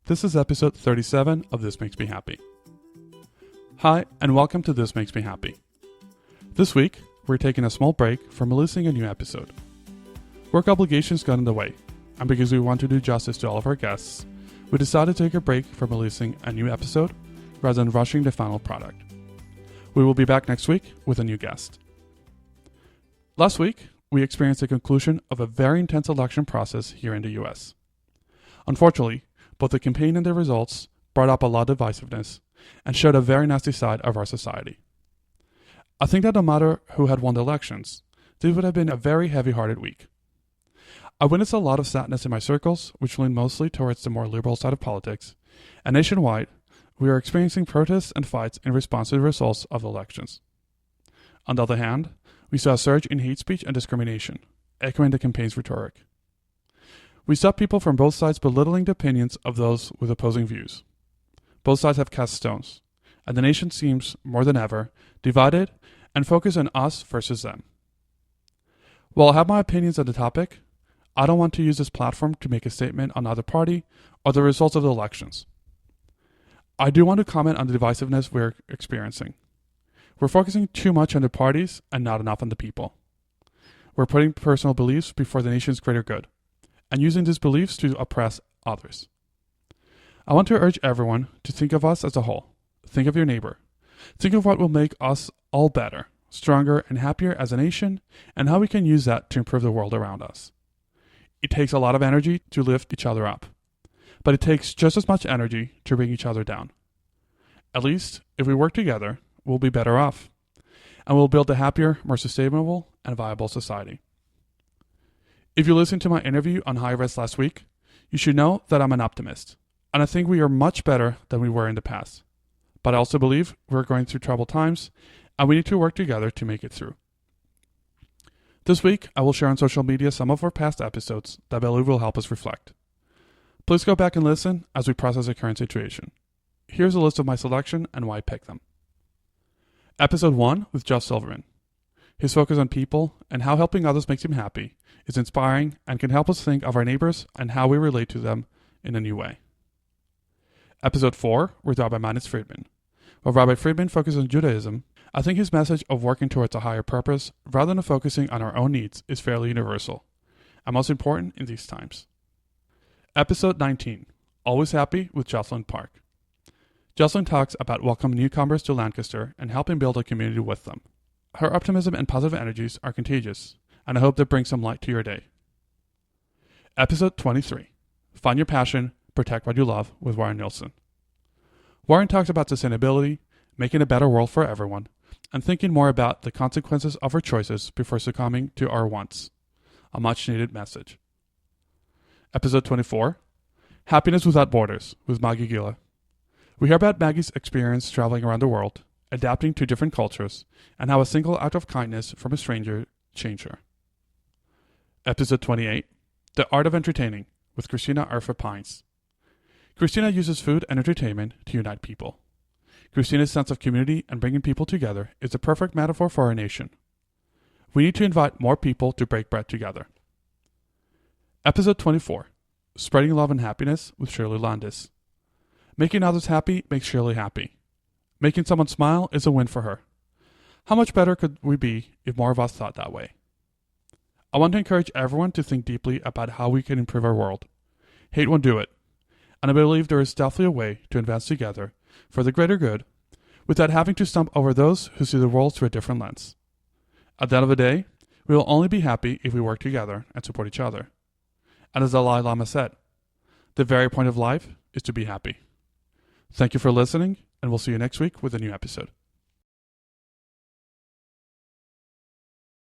This is episode 37 of This Makes Me Happy. Hi, and welcome to This Makes Me Happy. This week, we're taking a small break from releasing a new episode. Work obligations got in the way, and because we want to do justice to all of our guests, we decided to take a break from releasing a new episode rather than rushing the final product. We will be back next week with a new guest. Last week, we experienced the conclusion of a very intense election process here in the US. Unfortunately, both the campaign and the results brought up a lot of divisiveness and showed a very nasty side of our society. I think that no matter who had won the elections, this would have been a very heavy-hearted week. I witnessed a lot of sadness in my circles, which leaned mostly towards the more liberal side of politics, and nationwide, we are experiencing protests and fights in response to the results of the elections. On the other hand, we saw a surge in hate speech and discrimination, echoing the campaign's rhetoric. We saw people from both sides belittling the opinions of those with opposing views. Both sides have cast stones, and the nation seems, more than ever, divided and focused on us versus them. While I have my opinions on the topic, I don't want to use this platform to make a statement on either party or the results of the elections. I do want to comment on the divisiveness we're experiencing. We're focusing too much on the parties and not enough on the people. We're putting personal beliefs before the nation's greater good, and using these beliefs to oppress others. I want to urge everyone to think of us as a whole. Think of your neighbor. Think of what will make us all better, stronger, and happier as a nation, and how we can use that to improve the world around us. It takes a lot of energy to lift each other up, but it takes just as much energy to bring each other down. At least, if we work together, we'll be better off, and we'll build a happier, more sustainable, and viable society. If you listened to my interview on high res last week, you should know that I'm an optimist, and I think we are much better than we were in the past. But I also believe we're going through troubled times, and we need to work together to make it through. This week, I will share on social media some of our past episodes that I believe will help us reflect. Please go back and listen as we process the current situation. Here's a list of my selection and why I picked them. Episode 1 with Josh Silverman. His focus on people and how helping others makes him happy is inspiring and can help us think of our neighbors and how we relate to them in a new way. Episode 4 with Rabbi Manis Friedman. While Rabbi Friedman focuses on Judaism, I think his message of working towards a higher purpose rather than focusing on our own needs is fairly universal, and most important in these times. Episode 19, Always Happy with Jocelyn Park. Jocelyn talks about welcoming newcomers to Lancaster and helping build a community with them. Her optimism and positive energies are contagious, and I hope that brings some light to your day. Episode 23, Find Your Passion, Protect What You Love with Warren Nielsen. Warren talks about sustainability, making a better world for everyone, and thinking more about the consequences of our choices before succumbing to our wants. A much-needed message. Episode 24, Happiness Without Borders with Maggie Gila. We hear about Maggie's experience traveling around the world, adapting to different cultures, and how a single act of kindness from a stranger changed her. Episode 28, The Art of Entertaining with Christina Arfa Pines. Christina uses food and entertainment to unite people. Christina's sense of community and bringing people together is the perfect metaphor for our nation. We need to invite more people to break bread together. Episode 24, Spreading Love and Happiness with Shirley Landis. Making others happy makes Shirley happy. Making someone smile is a win for her. How much better could we be if more of us thought that way? I want to encourage everyone to think deeply about how we can improve our world. Hate won't do it, and I believe there is definitely a way to advance together for the greater good without having to stump over those who see the world through a different lens. At the end of the day, we will only be happy if we work together and support each other. And as the Dalai Lama said, the very point of life is to be happy. Thank you for listening, and we'll see you next week with a new episode.